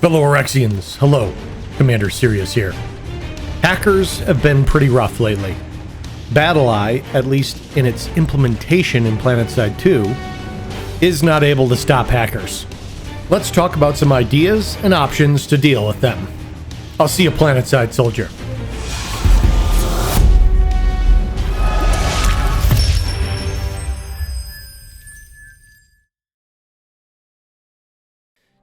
Fellow Orexians, hello. Commander Cyrious here. Hackers have been pretty rough lately. BattlEye, at least in its implementation in Planetside 2, is not able to stop hackers. Let's talk about some ideas and options to deal with them. I'll see you, Planetside soldier.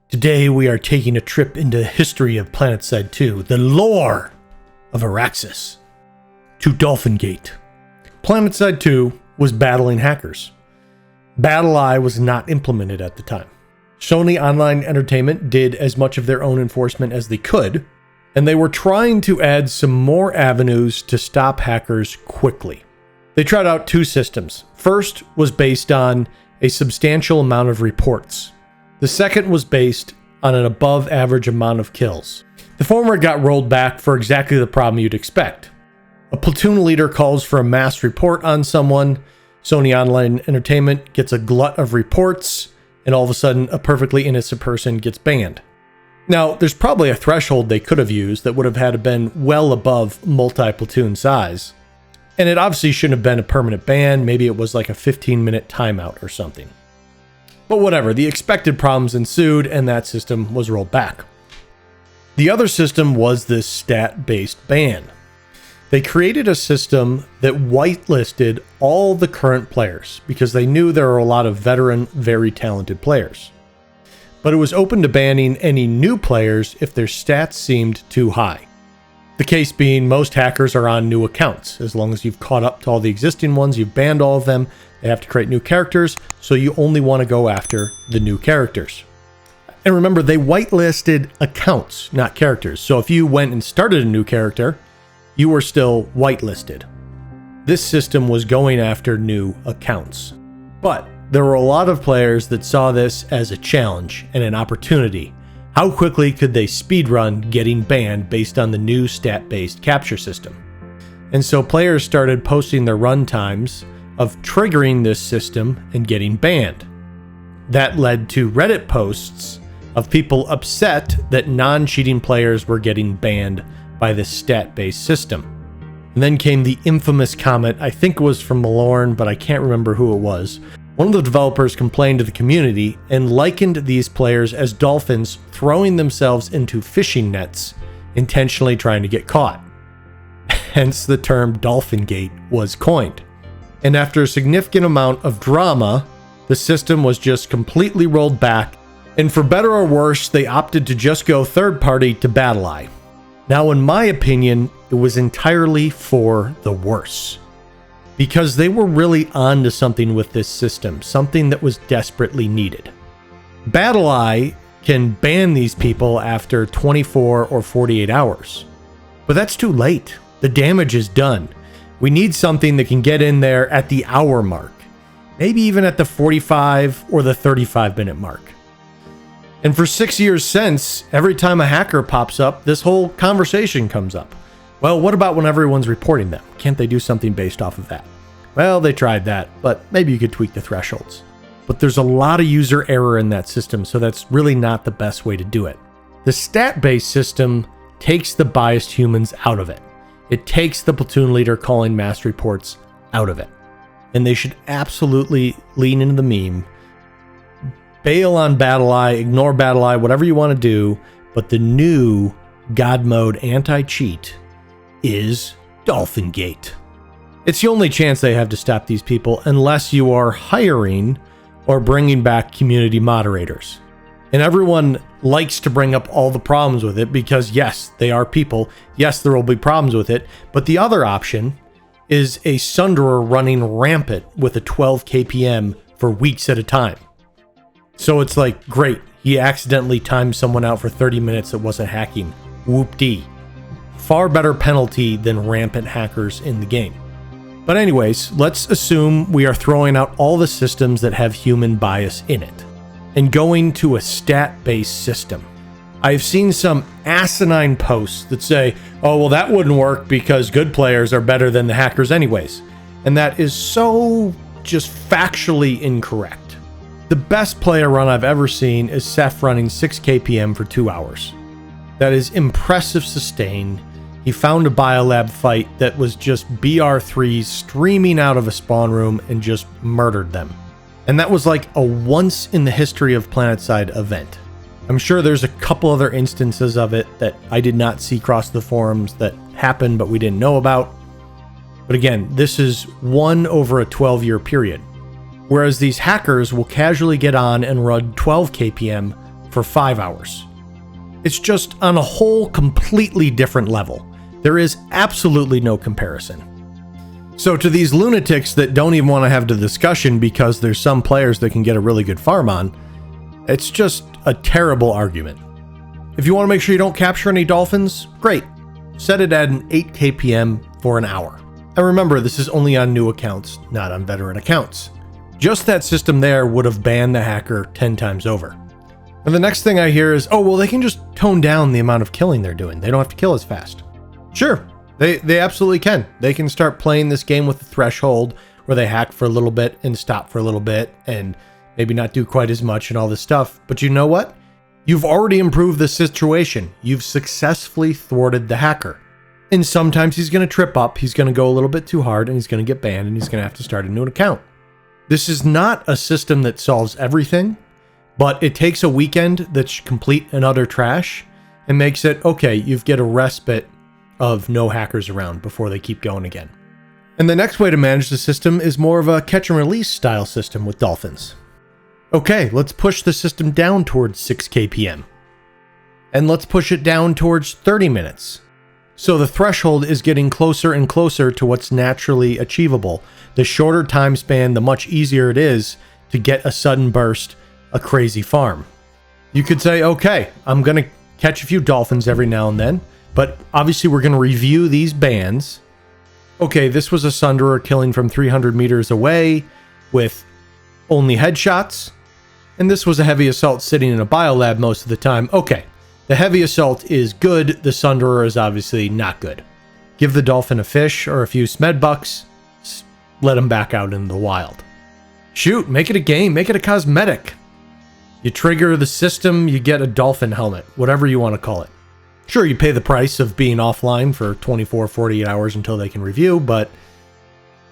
Today we are taking a trip into the history of Planetside 2, the lore of Araxis, to Dolphingate. Planetside 2 was battling hackers. BattlEye was not implemented at the time. Sony Online Entertainment did as much of their own enforcement as they could, and they were trying to add some more avenues to stop hackers quickly. They tried out two systems. First was based on a substantial amount of reports. The second was based on an above average amount of kills. The former got rolled back for exactly the problem you'd expect. A platoon leader calls for a mass report on someone, Sony Online Entertainment gets a glut of reports, and all of a sudden a perfectly innocent person gets banned. Now, there's probably a threshold they could have used that would have had to been well above multi-platoon size. And it obviously shouldn't have been a permanent ban, maybe it was like a 15-minute timeout or something. But whatever, the expected problems ensued and that system was rolled back. The other system was this stat-based ban. They created a system that whitelisted all the current players because they knew there were a lot of veteran, very talented players. But it was open to banning any new players if their stats seemed too high. The case being, most hackers are on new accounts. As long as you've caught up to all the existing ones, you've banned all of them, they have to create new characters, so you only want to go after the new characters. And remember, they whitelisted accounts, not characters. So if you went and started a new character, you were still whitelisted. This system was going after new accounts. But there were a lot of players that saw this as a challenge and an opportunity. How quickly could they speedrun getting banned based on the new stat-based capture system? And so players started posting their run times of triggering this system and getting banned. That led to Reddit posts of people upset that non-cheating players were getting banned by this stat-based system. And then came the infamous comment, I think it was from Malorn, but I can't remember who it was. One of the developers complained to the community and likened these players as dolphins throwing themselves into fishing nets, intentionally trying to get caught. Hence the term Dolphingate was coined. And after a significant amount of drama, the system was just completely rolled back, and for better or worse, they opted to just go third party to BattlEye. Now, in my opinion, it was entirely for the worse, because they were really on to something with this system, something that was desperately needed. BattlEye can ban these people after 24 or 48 hours, but that's too late. The damage is done. We need something that can get in there at the hour mark, maybe even at the 45 or the 35-minute mark. And for 6 years since, every time a hacker pops up, this whole conversation comes up. Well, what about when everyone's reporting them? Can't they do something based off of that? Well, they tried that, but maybe you could tweak the thresholds. But there's a lot of user error in that system, so that's really not the best way to do it. The stat-based system takes the biased humans out of it. It takes the platoon leader calling mass reports out of it. And they should absolutely lean into the meme. Bail on BattlEye, ignore BattlEye, whatever you want to do, but the new God mode anti-cheat is Dolphingate. It's the only chance they have to stop these people unless you are hiring or bringing back community moderators. And everyone likes to bring up all the problems with it because yes, they are people. Yes, there will be problems with it. But the other option is a Sunderer running rampant with a 12 kpm for weeks at a time. So it's like, great, he accidentally timed someone out for 30 minutes that wasn't hacking. Whoop-dee. Far better penalty than rampant hackers in the game. But anyways, let's assume we are throwing out all the systems that have human bias in it and going to a stat-based system. I've seen some asinine posts that say, oh, well, that wouldn't work because good players are better than the hackers anyways. And that is so just factually incorrect. The best player run I've ever seen is Seth running 6 kpm for 2 hours. That is impressive sustain. He found a biolab fight that was just BR3s streaming out of a spawn room and just murdered them. And that was like a once in the history of Planetside event. I'm sure there's a couple other instances of it that I did not see across the forums that happened but we didn't know about. But again, this is one over a 12-year period. Whereas these hackers will casually get on and run 12 kpm for 5 hours. It's just on a whole completely different level. There is absolutely no comparison. So to these lunatics that don't even want to have the discussion because there's some players that can get a really good farm on, it's just a terrible argument. If you want to make sure you don't capture any dolphins, great. Set it at an 8 kpm for an hour. And remember, this is only on new accounts, not on veteran accounts. Just that system there would have banned the hacker 10 times over. And the next thing I hear is, oh, well, they can just tone down the amount of killing they're doing. They don't have to kill as fast. Sure, they absolutely can. They can start playing this game with the threshold where they hack for a little bit and stop for a little bit and maybe not do quite as much and all this stuff. But you know what? You've already improved the situation. You've successfully thwarted the hacker. And sometimes he's going to trip up, he's going to go a little bit too hard, and he's going to get banned, and he's going to have to start a new account. This is not a system that solves everything, but it takes a weekend that's complete and utter trash and makes it, okay, you get a respite of no hackers around before they keep going again. And the next way to manage the system is more of a catch and release style system with dolphins. Okay, let's push the system down towards 6 kpm. And let's push it down towards 30 minutes. So the threshold is getting closer and closer to what's naturally achievable. The shorter time span, the much easier it is to get a sudden burst, a crazy farm. You could say, okay, I'm going to catch a few dolphins every now and then, but obviously we're going to review these bans. Okay, this was a Sunderer killing from 300 meters away with only headshots, and this was a heavy assault sitting in a biolab most of the time. Okay. The heavy assault is good, the Sunderer is obviously not good. Give the dolphin a fish or a few smed bucks, let him back out in the wild. Shoot, make it a game, make it a cosmetic. You trigger the system, you get a dolphin helmet, whatever you want to call it. Sure, you pay the price of being offline for 24, 48 hours until they can review, but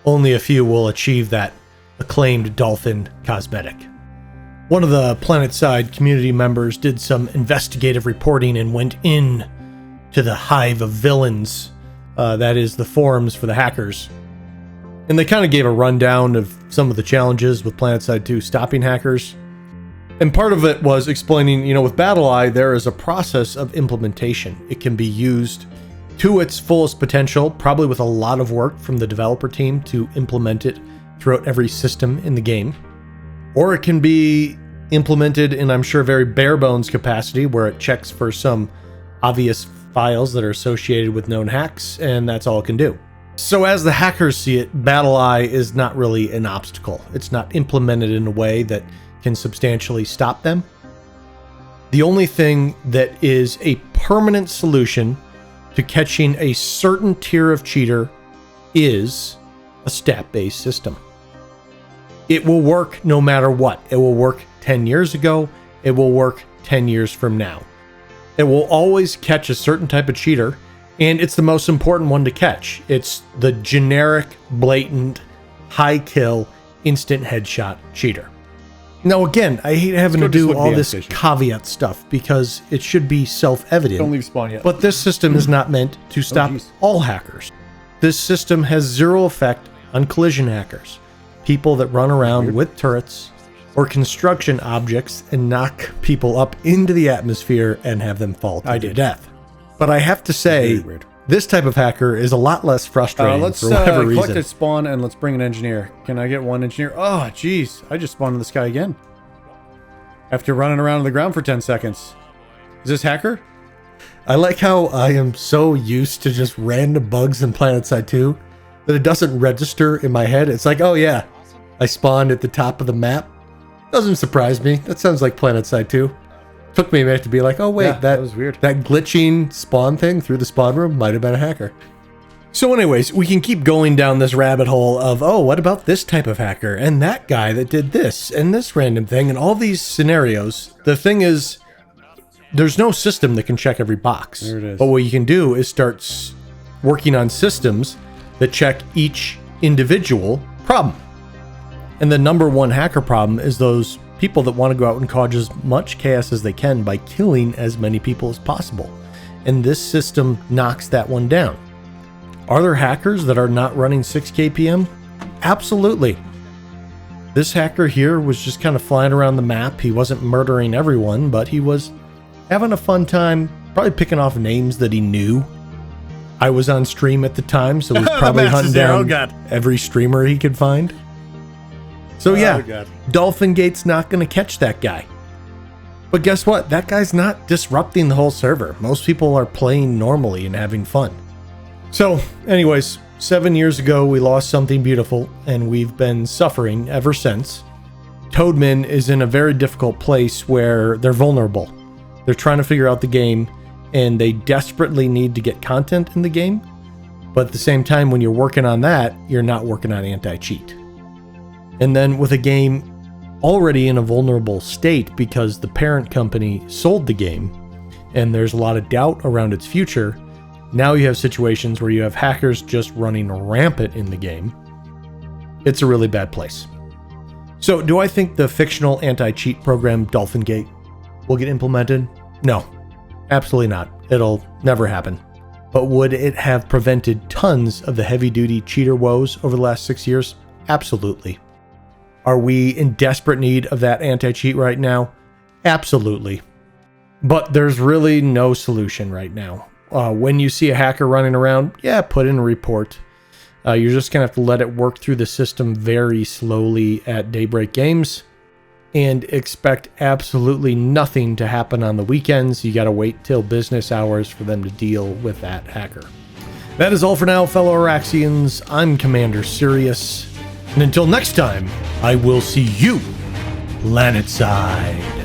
only a few will achieve that acclaimed dolphin cosmetic. One of the Planetside community members did some investigative reporting and went in to the hive of villains, that is the forums for the hackers. And they kind of gave a rundown of some of the challenges with Planetside 2 stopping hackers. And part of it was explaining, with BattleEye, there is a process of implementation. It can be used to its fullest potential, probably with a lot of work from the developer team to implement it throughout every system in the game. Or it can be implemented in, I'm sure, very bare bones capacity where it checks for some obvious files that are associated with known hacks, and that's all it can do. So as the hackers see it, BattleEye is not really an obstacle. It's not implemented in a way that can substantially stop them. The only thing that is a permanent solution to catching a certain tier of cheater is a stat-based system. It will work no matter what. It will work 10 years ago. It will work 10 years from now. It will always catch a certain type of cheater, and it's the most important one to catch. It's the generic, blatant, high kill, instant headshot cheater. Now again, I hate having to do all this caveat stuff because it should be self-evident. Don't leave spawn yet. But this system is not meant to stop all hackers. This system has zero effect on collision hackers. People that run around with turrets or construction objects and knock people up into the atmosphere and have them fall to their death. But I have to say, this type of hacker is a lot less frustrating for whatever reason. Let's collect a spawn and let's bring an engineer. Can I get one engineer? Oh, jeez. I just spawned in this guy again. After running around on the ground for 10 seconds. Is this hacker? I like how I am so used to just random bugs in Planetside 2 that it doesn't register in my head. It's like, oh yeah, I spawned at the top of the map. Doesn't surprise me. That sounds like Planetside 2. Took me a minute to be like, oh wait, yeah, that was weird. That glitching spawn thing through the spawn room might have been a hacker. So anyways, we can keep going down this rabbit hole of, oh, what about this type of hacker and that guy that did this and this random thing and all these scenarios. The thing is, there's no system that can check every box. There it is. But what you can do is start working on systems that check each individual problem. And the number one hacker problem is those people that want to go out and cause as much chaos as they can by killing as many people as possible. And this system knocks that one down. Are there hackers that are not running 6 kpm? Absolutely. This hacker here was just kind of flying around the map. He wasn't murdering everyone, but he was having a fun time, probably picking off names that he knew. I was on stream at the time, so he was probably hunting down every streamer he could find. So yeah, Dolphingate's not going to catch that guy. But guess what? That guy's not disrupting the whole server. Most people are playing normally and having fun. So anyways, 7 years ago, we lost something beautiful, and we've been suffering ever since. Toadman is in a very difficult place where they're vulnerable. They're trying to figure out the game, and they desperately need to get content in the game. But at the same time, when you're working on that, you're not working on anti-cheat. And then with a game already in a vulnerable state because the parent company sold the game, and there's a lot of doubt around its future, now you have situations where you have hackers just running rampant in the game. It's a really bad place. So do I think the fictional anti-cheat program Dolphingate will get implemented? No, absolutely not. It'll never happen. But would it have prevented tons of the heavy-duty cheater woes over the last 6 years? Absolutely. Are we in desperate need of that anti-cheat right now? Absolutely. But there's really no solution right now. When you see a hacker running around, yeah, put in a report. You're just going to have to let it work through the system very slowly at Daybreak Games and expect absolutely nothing to happen on the weekends. You got to wait till business hours for them to deal with that hacker. That is all for now, fellow Araxians. I'm Commander Cyrious. And until next time, I will see you Planetside.